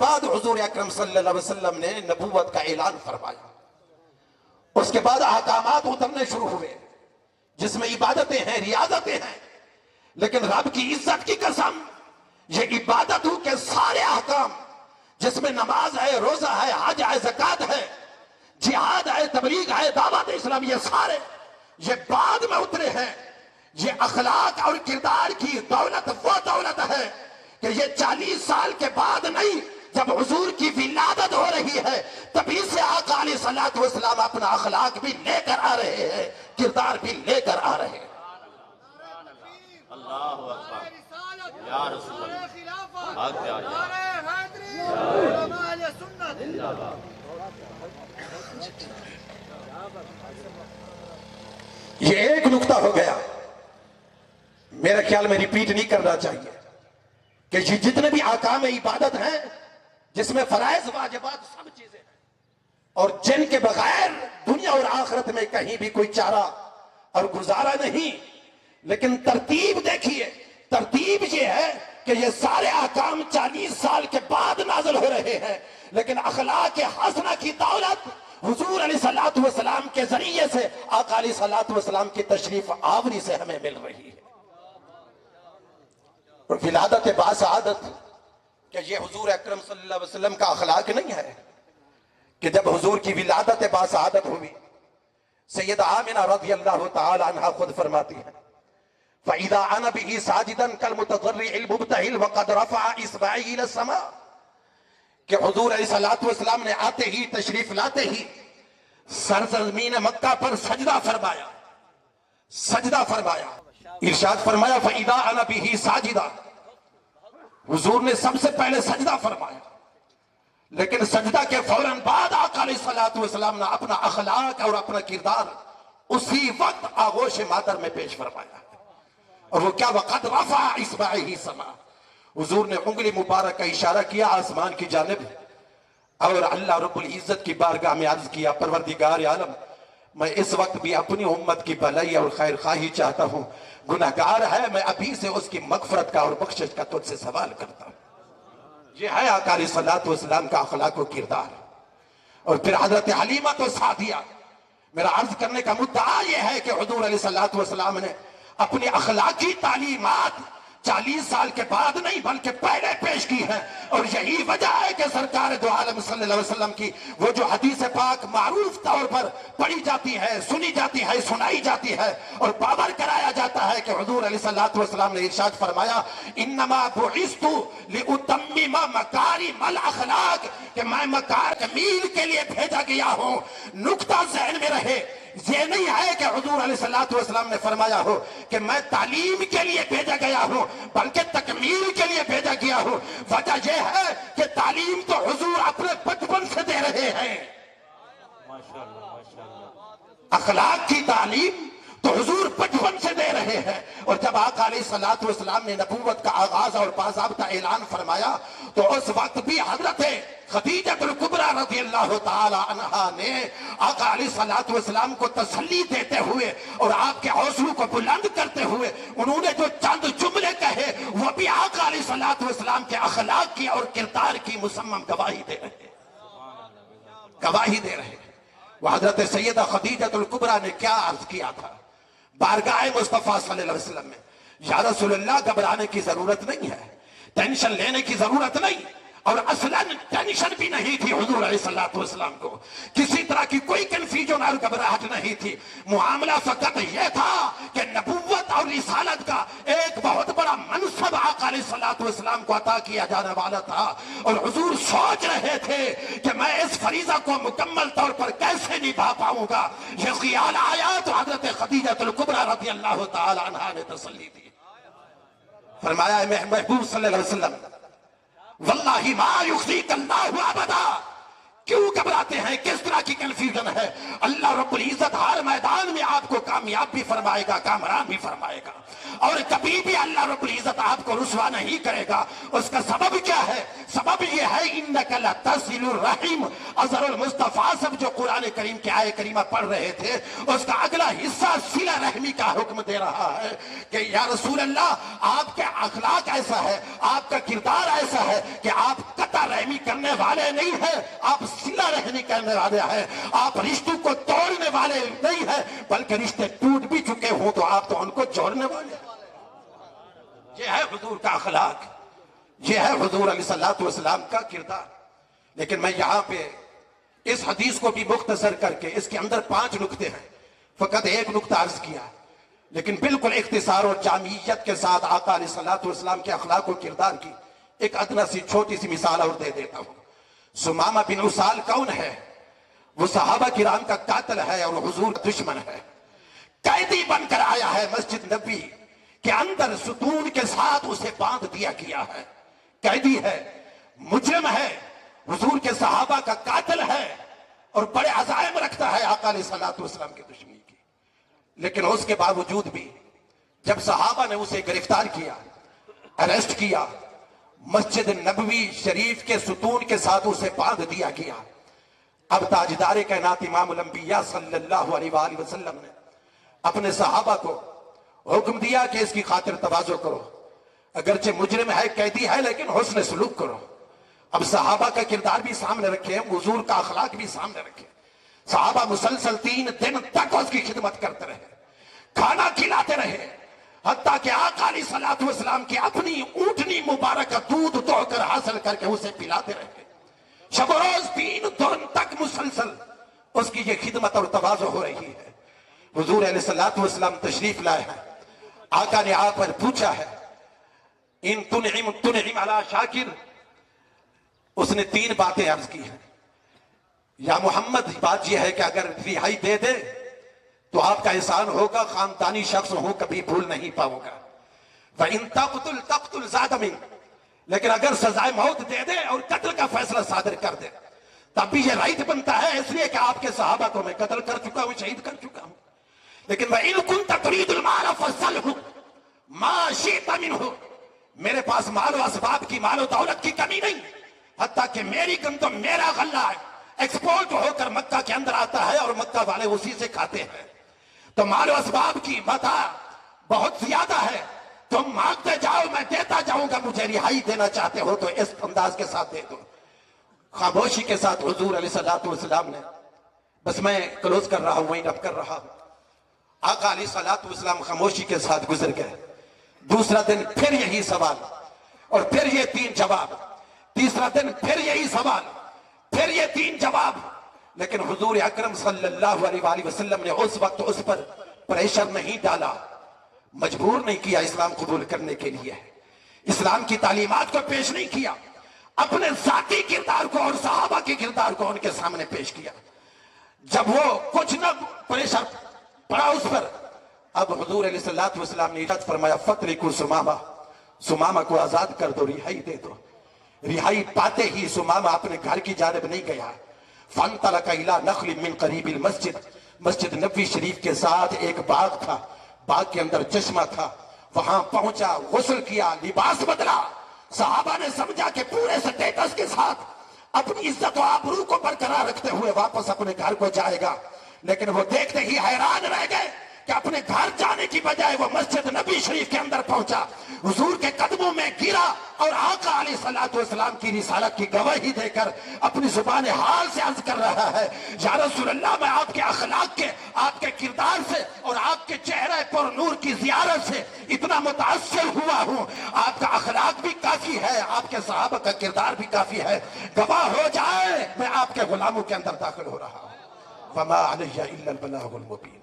بعد حضور اکرم صلی اللہ علیہ وسلم نے نبوت کا اعلان فرمایا. اس کے بعد احکامات اترنے شروع ہوئے جس میں عبادتیں ہیں، ریاضتیں ہیں. لیکن رب کی عزت کی قسم، یہ عبادت کے سارے احکام جس میں نماز ہے، روزہ ہے، حج ہے، زکوٰۃ ہے، جہاد ہے، تبلیغ ہے، دعوت اسلام، یہ سارے یہ بعد میں اترے ہیں. یہ اخلاق اور کردار کی دولت وہ دولت ہے کہ یہ 40 سال کے بعد نہیں، جب حضور کی ولادت ہو رہی ہے تبھی سے آقا علیہ الصلوۃ والسلام اپنا اخلاق بھی لے کر آ رہے ہیں، کردار بھی لے کر آ رہے ہیں. اللہ اکبر یا رسول اللہ. یہ ایک نقطہ ہو گیا، میرے خیال میں ریپیٹ نہیں کرنا چاہیے کہ یہ جتنے بھی احکام عبادت ہیں جس میں فرائض واجبات سب چیزیں ہیں اور جن کے بغیر دنیا اور آخرت میں کہیں بھی کوئی چارہ اور گزارا نہیں. لیکن ترتیب دیکھیے، ترتیب یہ ہے کہ یہ سارے احکام 40 سال کے بعد نازل ہو رہے ہیں، لیکن اخلاق حسنہ کی دولت حضور علیہ الصلوۃ والسلام کے ذریعے سے آقا علیہ الصلوۃ والسلام کی تشریف آوری سے ہمیں مل رہی ہے. اور ولادت باسعادت کہ یہ حضور اکرم صلی اللہ علیہ وسلم کا اخلاق نہیں ہے کہ جب حضور کی ولادت باسعادت ہوئی، سیدہ آمنہ رضی اللہ تعالی عنہ خود فرماتی ہے فَإِذَا أَنَا بِهِ سَاجِدًا كَالْمُتَضَرِّعِ الْمُبْتَهِلِ وَقَدْ رَفَعَ إِصْبَعَيْهِ إِلَى السَّمَاءِ کہ حضور علیہ الصلوۃ والسلام نے آتے ہی، تشریف لاتے ہی سرزمین مکہ پر سجدہ فرمایا، سجدہ فرمایا. ارشاد فرمایا فَإِذَا أَنَا بِهِ سَاجِدًا، حضور نے سب سے پہلے سجدہ فرمایا. لیکن سجدہ کے فوراً بعد آقا علیہ الصلوۃ والسلام نے اپنا اخلاق اور اپنا کردار اسی وقت آغوش مادر میں پیش فرمایا. اور وہ کیا؟ وَقَدْ رَفَعَ إِصْبَعَيْهِ السَّمَاءَ، حضور نے انگلی مبارک کا اشارہ کیا آسمان کی جانب اور اللہ رب العزت کی بارگاہ میں عرض کیا پروردگار عالم، میں اس وقت بھی اپنی امت کی بھلائی اور خیر خواہی چاہتا ہوں، گناہگار ہے، میں ابھی سے اس کی مغفرت کا اور بخشش کا تجھ سے سوال کرتا ہوں. یہ ہے آقا علیہ الصلوۃ والسلام کا اخلاق و کردار. اور پھر حضرت حلیمہ تو سعدیہ، میرا عرض کرنے کا مدعا یہ ہے کہ حضور علیہ الصلوۃ والسلام نے اپنی اخلاقی تعلیمات 40 سال کے بعد نہیں بلکہ پہلے پیش کی ہے. اور یہی وجہ ہے کہ سرکار دو عالم صلی اللہ علیہ وسلم کی وہ جو حدیث پاک معروف طور پر پڑھی جاتی ہے، سنی جاتی ہے، سنائی جاتی ہے اور باور کرایا جاتا ہے کہ حضور علیہ الصلوۃ والسلام نے ارشاد فرمایا انما بعثت لاتمم مکارم الاخلاق، کہ میں مکارم جمیل کے لیے بھیجا گیا ہوں. نقطہ ذہن میں رہے، یہ نہیں ہے کہ حضور علیہ الصلوۃ والسلام نے فرمایا ہو کہ میں تعلیم کے لیے بھیجا گیا ہوں بلکہ تکمیل کے لیے بھیجا گیا ہوں. وجہ یہ ہے کہ تعلیم تو حضور اپنے بچپن سے دے رہے ہیں، اخلاق کی تعلیم تو حضور بچپن سے دے رہے ہیں. اور جب آقا علیہ الصلوۃ والسلام نے نبوت کا آغاز اور باضابطہ اعلان فرمایا تو اس وقت بھی حضرت خدیجہ الکبریٰ رضی اللہ تعالی عنہا نے آقا علیہ الصلوۃ والسلام کو تسلی دیتے ہوئے اور آپ کے حوصلوں کو بلند کرتے ہوئے انہوں نے جو چند جملے کہے وہ بھی آقا علیہ الصلوۃ والسلام کے اخلاق کی اور کردار کی مصمم گواہی دے رہے ہیں، گواہی دے رہے ہیں. وہ حضرت سیدہ خدیجہ الکبریٰ نے کیا عرض کیا تھا بارگاہ مصطفیٰ صلی اللہ علیہ وسلم میں؟ یا رسول اللہ، گھبرانے کی ضرورت نہیں ہے، ٹینشن لینے کی ضرورت نہیں. اور اصلاً ٹینشن بھی نہیں تھی حضور علیہ الصلوۃ والسلام کو، کسی طرح کی کوئی کنفیوژن اور گھبراہٹ نہیں تھی. معاملہ فقط یہ تھا کہ نبوت اور رسالت کا ایک بہت بڑا منصب آقا علیہ الصلوۃ والسلام کو عطا کیا جانے والا تھا. اور حضور سوچ رہے تھے کہ میں اس فریضہ کو مکمل طور پر کیسے نبھا پاؤں گا. یہ خیال آیا تو حضرت خدیجہ الکبریٰ رضی اللہ تعالی عنہا نے تسلی دی. فرمایا اے محبوب صلی اللہ علیہ وسلم، واللہ ما یخزیک اللہ ابدا، کیوں گھبراتے ہیں؟ کس طرح کی کنفیوژن ہے؟ اللہ رب العزت ہر میدان میدان میں آپ کو کامیاب بھی فرمائے گا، کامران بھی فرمائے گا، اور کبھی بھی اللہ رب العزت آپ کو رسوا نہیں کرے گا۔ اس کا سبب کیا ہے؟ سبب یہ ہے انک لتصل الرحم۔ اظہر المصطفیٰ سب جو قرآن کریم کی آیت کریمہ پڑھ رہے تھے، اس کا اگلا حصہ صلہ رحمی کا حکم دے رہا ہے کہ یا رسول اللہ، آپ کے اخلاق ایسا ہے، آپ کا کردار ایسا ہے کہ آپ قطع رحمی کرنے والے نہیں ہیں، آپ صلہ رحمی کرنے والے ہیں، آپ رشتوں کو توڑنے والے نہیں ہیں، بلکہ رشتے ٹوٹ بھی چکے ہوں تو آپ تو ان کو جوڑنے والے ہیں۔ یہ ہے حضور کا اخلاق، یہ ہے حضور علیہ السلام کا کردار۔ لیکن میں یہاں پہ اس حدیث کو بھی مختصر کر کے، اس کے اندر 5 نکتے ہیں، فقط ایک نکتہ عرض کیا، لیکن بالکل اختصار اور جامعیت کے ساتھ آقا علیہ السلام کے اخلاق و کردار کی ایک ادنا سی چھوٹی سی مثال اور دے دیتا ہوں۔ سمامہ بن اسال کون ہے؟ وہ صحابہ کرام کا قاتل ہے اور حضور کا دشمن ہے، قیدی بن کر آیا ہے مسجد نبی کے اندر، ستون کے ساتھ اسے باندھ دیا گیا ہے، قیدی ہے، مجرم ہے، حضور کے صحابہ کا قاتل ہے اور بڑے عزائم رکھتا ہے آقا علیہ السلام کی دشمنی کی۔ لیکن اس کے باوجود بھی جب صحابہ نے اسے گرفتار کیا، اریسٹ کیا، مسجد نبوی شریف کے ستون کے ساتھ اسے باندھ دیا گیا، اب تاجدار کائنات امام الانبیاء صلی اللہ علیہ وآلہ وسلم نے اپنے صحابہ کو حکم دیا کہ اس کی خاطر تواضع کرو، اگرچہ مجرم ہے، قیدی ہے، لیکن حسن سلوک کرو۔ اب صحابہ کا کردار بھی سامنے رکھے، حضور کا اخلاق بھی سامنے رکھے۔ صحابہ مسلسل 3 دن تک اس کی خدمت کرتے رہے، کھانا کھلاتے رہے، حتیٰ کہ آقا علیہ السلام کی اپنی اونٹنی مبارک کا دودھ دھو کر حاصل کر کے اسے پلاتے رہے۔ شب و روز 3 دن تک مسلسل اس کی یہ خدمت اور تواضع ہو رہی ہے۔ حضور علیہ السلام تشریف لائے ہیں، آقا نے آپ پر پوچھا ہے ان تنعم علی شاکر، اس نے 3 باتیں عرض کی ہیں۔ یا محمد، بات یہ ہے کہ اگر رہائی دے دے تو آپ کا احسان ہوگا، خاندانی شخص ہوں کبھی بھول نہیں پاؤں گا۔ وَإِن تَقْتُلْ تَقْتُلْ زَادَ مِن، لیکن اگر سزائے موت دے دے اور قتل کا فیصلہ صادر کر دے تب بھی یہ رائٹ بنتا ہے، اس لیے کہ آپ کے صحابہ کو میں قتل کر چکا ہوں، شہید کر چکا ہوں۔ لیکن وَإِن كُنْتَ تُرِيدُ الْمَالَ فَاسْأَلْهُ مَا شِئْتَ مِنْهُ، میرے پاس مال و اسباب کی، مال و دولت کی کمی نہیں، حتیٰ کہ میری گندم، میرا غلہ ایکسپورٹ ہو کر مکہ کے اندر آتا ہے اور مکہ والے اسی سے کھاتے ہیں، تو مال و اسباب کی متاع بہت زیادہ ہے، تم مانگتے جاؤ میں دیتا جاؤں گا، مجھے رہائی دینا چاہتے ہو تو اس انداز کے ساتھ دے دو۔ خاموشی کے ساتھ حضور علیہ السلام نے، بس میں کلوز کر رہا ہوں، وہیں رب کر رہا ہوں، آقا علیہ السلام خاموشی کے ساتھ گزر گئے۔ دوسرا دن پھر یہی سوال، اور پھر یہ 3 جواب، تیسرا دن پھر یہی سوال، پھر یہ 3 جواب، لیکن حضور اکرم صلی اللہ علیہ وآلہ وسلم نے اس وقت اس پر پریشر نہیں ڈالا، مجبور نہیں کیا اسلام قبول کرنے کے لیے، اسلام کی تعلیمات کو پیش نہیں کیا، اپنے ذاتی کردار کو اور صحابہ کے کردار کو ان کے سامنے پیش کیا۔ جب وہ کچھ نہ پریشر پڑا اس پر، اب حضور علیہ السلام نے ارشاد فرمایا فَتْرِكُوا سُمَامَةَ، سمامہ کو آزاد کر دو، رہائی دے دو۔ رہائی پاتے ہی سمامہ اپنے گھر کی جانب نہیں گیا، فَانْطَلَقَ إِلَىٰ نَخْلٍ مِّن قَرِيبِ الْمَسْجِدِ، مسجد نبوی شریف کے ساتھ ایک باغ تھا، باغ کے اندر چشمہ تھا، وہاں پہنچا، غسل کیا، لباس بدلا۔ صحابہ نے سمجھا کہ پورے سٹیٹس کے ساتھ اپنی عزت و آبرو کو برقرار رکھتے ہوئے واپس اپنے گھر کو جائے گا، لیکن وہ دیکھتے ہی حیران رہ گئے کہ اپنے گھر جانے کی بجائے وہ مسجد نبی شریف کے اندر پہنچا، حضور کے قدموں میں گرا اور آقا علیہ السلام کی رسالت کی گواہی دے کر اپنی زبان حال سے عرض کر رہا ہے یا رسول اللہ، میں آپ کے اخلاق کے، آپ کے کردار سے اور آپ کے چہرے پر نور کی زیارت سے اتنا متاثر ہوا ہوں، آپ کا اخلاق بھی کافی ہے، آپ کے صحابہ کا کردار بھی کافی ہے، گواہ ہو جائے میں آپ کے غلاموں کے اندر داخل ہو رہا ہوں۔ وما علیہ الا البلاغ المبین۔